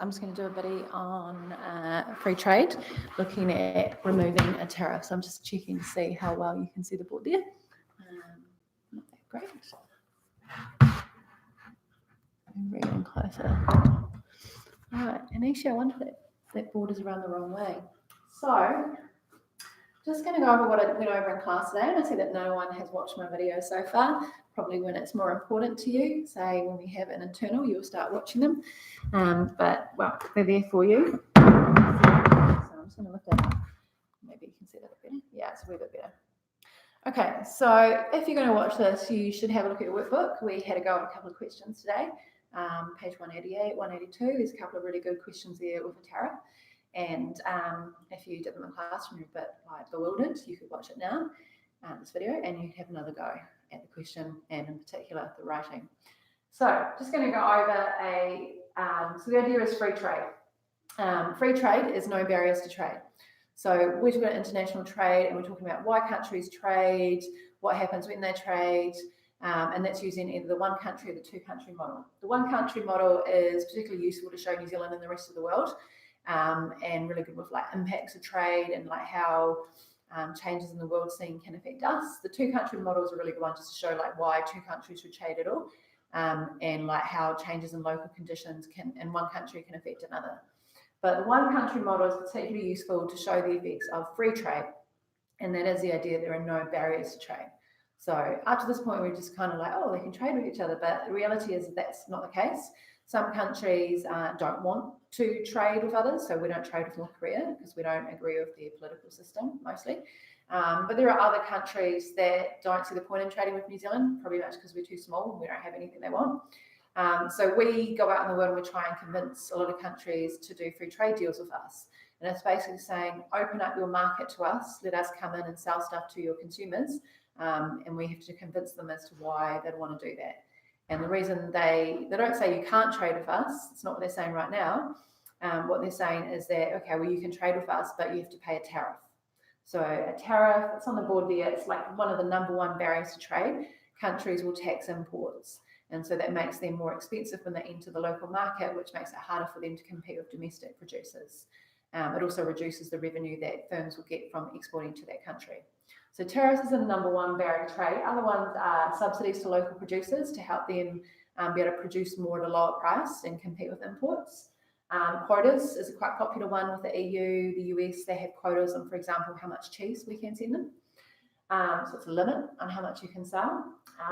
I'm just going to do a video on free trade, looking at removing a tariff. So I'm just checking to see how well you can see the board there. Not that great. I'm reading closer. All right, and actually I wonder if that board is around the wrong way. So just going to go over what I went over in class today, and I see that no one has watched my video so far. Probably when it's more important to you, say when we have an internal, you'll start watching them. But, well, they're there for you. So I'm just going to lift that up. Maybe you can see that a bit better. Yeah, it's a wee bit better. Okay, so if you're going to watch this, you should have a look at your workbook. We had a go at a couple of questions today. Page 188, 182, there's a couple of really good questions there with a tariff. And if you did them in class and you're a bit bewildered, you could watch it now, this video, and you'd have another go at the question and in particular the writing. So just going to go over so the idea is free trade. Free trade is no barriers to trade. So we're talking about international trade, and we're talking about why countries trade, what happens when they trade, and that's using either the one country or the two country model. The one country model is particularly useful to show New Zealand and the rest of the world, and really good with like impacts of trade and like how changes in the world scene can affect us. The two country model is a really good one just to show like why two countries should trade at all, and like how changes in local conditions in one country can affect another. But the one country model is particularly useful to show the effects of free trade, and that is the idea that there are no barriers to trade. So up to this point, we're just kind of like, oh, they can trade with each other, but the reality is that's not the case. Some countries don't want to trade with others, so we don't trade with North Korea because we don't agree with their political system mostly. But there are other countries that don't see the point in trading with New Zealand, probably much because we're too small and we don't have anything they want. So we go out in the world and we try and convince a lot of countries to do free trade deals with us. And it's basically saying, open up your market to us, let us come in and sell stuff to your consumers, and we have to convince them as to why they'd want to do that. And the reason they don't say you can't trade with us, it's not what they're saying right now. What they're saying is that, okay, well, you can trade with us, but you have to pay a tariff. So a tariff, it's on the board there, it's like one of the number one barriers to trade. Countries will tax imports. And so that makes them more expensive when they enter the local market, which makes it harder for them to compete with domestic producers. It also reduces the revenue that firms will get from exporting to that country. So tariffs is the number one barrier to trade. Other ones are subsidies to local producers to help them be able to produce more at a lower price and compete with imports. Quotas is a quite popular one with the EU, the US. They have quotas on, for example, how much cheese we can send them. So it's a limit on how much you can sell.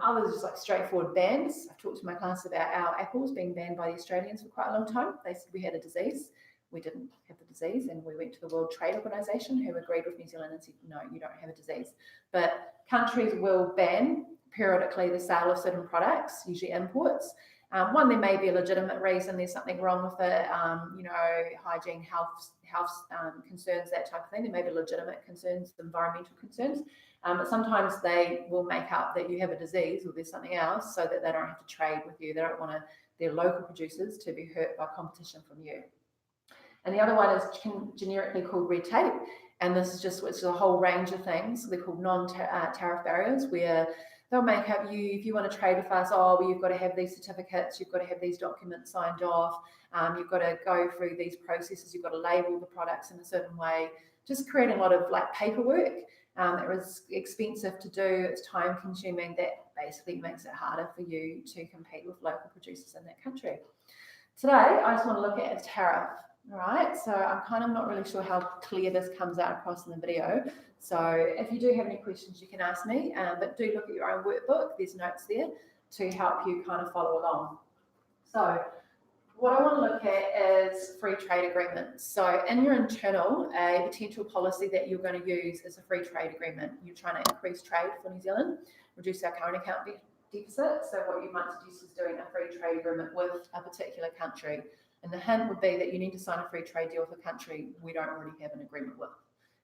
Others are just like straightforward bans. I've talked to my class about our apples being banned by the Australians for quite a long time. They said we had a disease. We didn't have the disease, and we went to the World Trade Organization, who agreed with New Zealand and said, no, you don't have a disease. But countries will ban periodically the sale of certain products, usually imports. One, there may be a legitimate reason, there's something wrong with it, hygiene, health concerns, that type of thing. There may be legitimate concerns, environmental concerns, but sometimes they will make up that you have a disease or there's something else so that they don't have to trade with you. They don't want their local producers to be hurt by competition from you. And the other one is generically called red tape, and this is just a whole range of things. So they're called non-tariff barriers, where they'll make up you, if you want to trade with us, oh, well, you've got to have these certificates, you've got to have these documents signed off, you've got to go through these processes, you've got to label the products in a certain way, just creating a lot of like paperwork that is expensive to do, it's time consuming, that basically makes it harder for you to compete with local producers in that country. Today, I just want to look at a tariff. All right, so I'm kind of not really sure how clear this comes out across in the video. So if you do have any questions, you can ask me, but do look at your own workbook. There's notes there to help you kind of follow along. So what I want to look at is free trade agreements. So in your internal, a potential policy that you're going to use is a free trade agreement. You're trying to increase trade for New Zealand, reduce our current account deficit. So what you might suggest is doing a free trade agreement with a particular country. And the hint would be that you need to sign a free trade deal with a country we don't already have an agreement with.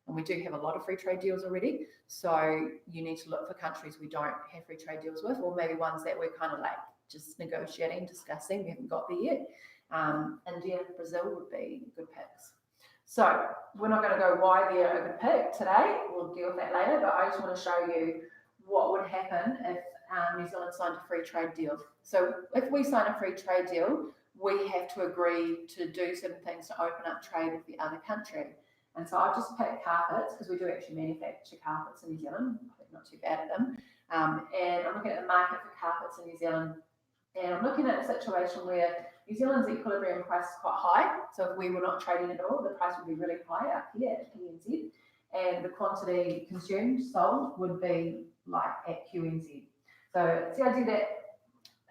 And we do have a lot of free trade deals already. So you need to look for countries we don't have free trade deals with, or maybe ones that we're kind of like just negotiating, discussing. We haven't got there yet. India and Brazil would be good picks. So we're not going to go why they're a good pick today. We'll deal with that later. But I just want to show you what would happen if New Zealand signed a free trade deal. So if we sign a free trade deal, we have to agree to do certain things to open up trade with the other country. And so I've just picked carpets because we do actually manufacture carpets in New Zealand. I'm not too bad at them. And I'm looking at the market for carpets in New Zealand. And I'm looking at a situation where New Zealand's equilibrium price is quite high. So if we were not trading at all, the price would be really high up here at PNZ. And the quantity consumed, sold, would be like at QNZ. So it's the idea that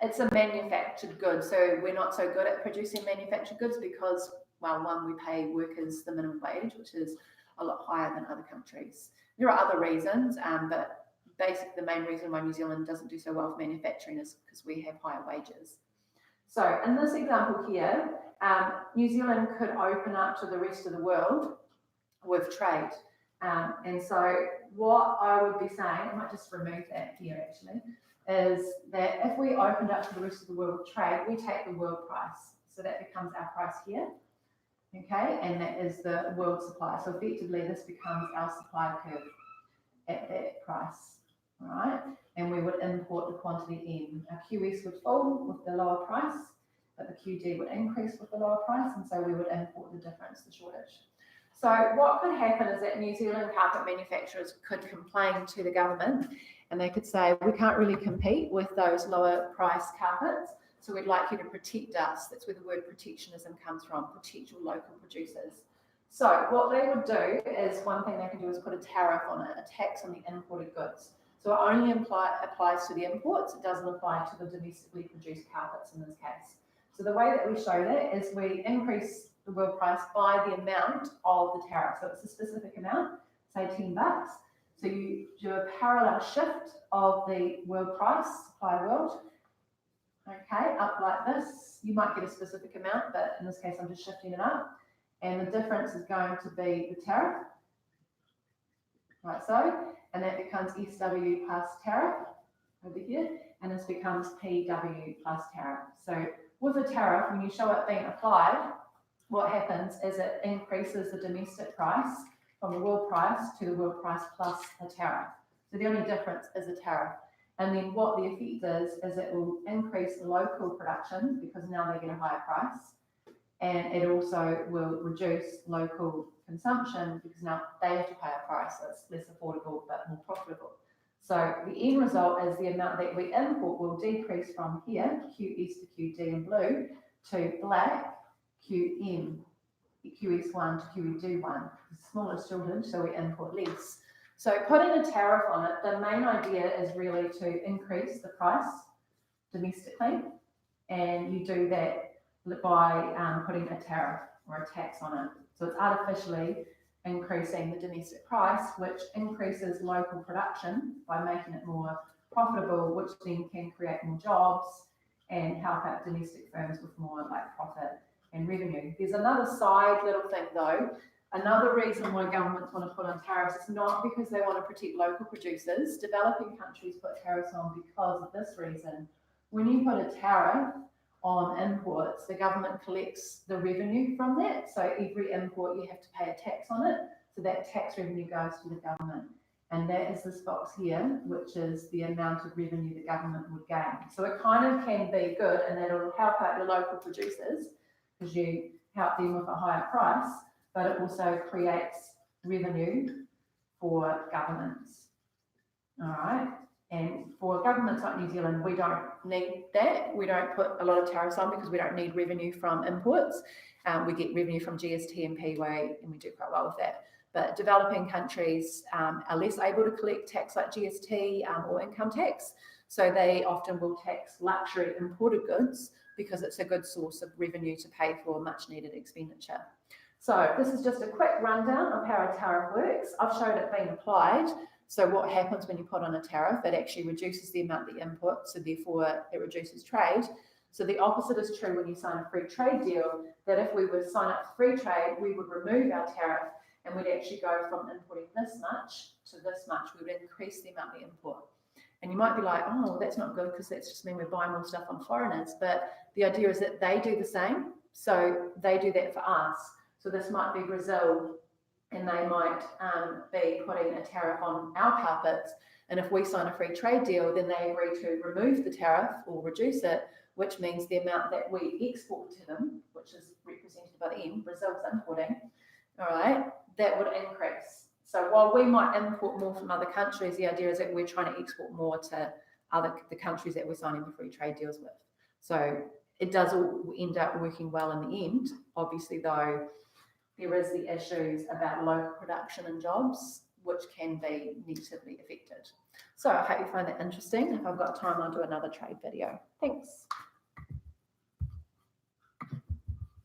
it's a manufactured good. So we're not so good at producing manufactured goods because, well, one, we pay workers the minimum wage, which is a lot higher than other countries. There are other reasons, but basically the main reason why New Zealand doesn't do so well with manufacturing is because we have higher wages. So in this example here, New Zealand could open up to the rest of the world with trade. And so what I would be saying, I might just remove that here actually, is that if we opened up to the rest of the world with trade, we take the world price. So that becomes our price here, okay? And that is the world supply. So effectively this becomes our supply curve at that price, all right? And we would import the quantity in. Our QS would fall with the lower price, but the QD would increase with the lower price, and so we would import the difference, the shortage. So what could happen is that New Zealand carpet manufacturers could complain to the government and they could say, we can't really compete with those lower price carpets, so we'd like you to protect us. That's where the word protectionism comes from, protect your local producers. So what they would do is, one thing they can do is put a tariff on it, a tax on the imported goods. So it only applies to the imports, it doesn't apply to the domestically produced carpets in this case. So the way that we show that is we increase the world price by the amount of the tariff. So it's a specific amount, say $10. So you do a parallel shift of the world price, supply world, okay, up like this. You might get a specific amount, but in this case, I'm just shifting it up. And the difference is going to be the tariff, like so. And that becomes SW plus tariff over here. And this becomes PW plus tariff. So with a tariff, when you show it being applied, what happens is it increases the domestic price from the world price to the world price plus a tariff. So the only difference is a tariff. And then what the effect is it will increase local production because now they get a higher price. And it also will reduce local consumption because now they have to pay a price that's less affordable but more profitable. So the end result is the amount that we import will decrease from here, QS to QD in blue, to black, QM, QS1 to QD1. Smaller shortage, so we import less. So putting a tariff on it, the main idea is really to increase the price domestically, and you do that by putting a tariff or a tax on it. So it's artificially increasing the domestic price, which increases local production by making it more profitable, which then can create more jobs and help out domestic firms with more like profit and revenue. There's another side little thing though. Another reason why governments want to put on tariffs is not because they want to protect local producers. Developing countries put tariffs on because of this reason. When you put a tariff on imports, the government collects the revenue from that. So every import you have to pay a tax on it. So that tax revenue goes to the government. And that is this box here, which is the amount of revenue the government would gain. So it kind of can be good and that will help out your local producers because you help them with a higher price, but it also creates revenue for governments. All right. And for governments like New Zealand, we don't need that. We don't put a lot of tariffs on because we don't need revenue from imports. We get revenue from GST and PWA, and we do quite well with that. But developing countries are less able to collect tax like GST or income tax. So they often will tax luxury imported goods because it's a good source of revenue to pay for much needed expenditure. So this is just a quick rundown of how a tariff works. I've showed it being applied. So what happens when you put on a tariff? It actually reduces the amount that you import, so therefore it reduces trade. So the opposite is true when you sign a free trade deal, that if we were to sign up for free trade, we would remove our tariff and we'd actually go from importing this much to this much. We would increase the amount we import. And you might be like, oh, well, that's not good because that's just mean we're buying more stuff on foreigners. But the idea is that they do the same. So they do that for us. So this might be Brazil, and they might be putting a tariff on our carpets. And if we sign a free trade deal, then they agree to remove the tariff or reduce it. which means the amount that we export to them, which is represented by the M, Brazil's importing, all right, that would increase. So while we might import more from other countries, the idea is that we're trying to export more to the countries that we're signing the free trade deals with. So it does all end up working well in the end. Obviously, though, there is the issues about local production and jobs, which can be negatively affected. So I hope you find that interesting. If I've got time, I'll do another trade video. Thanks.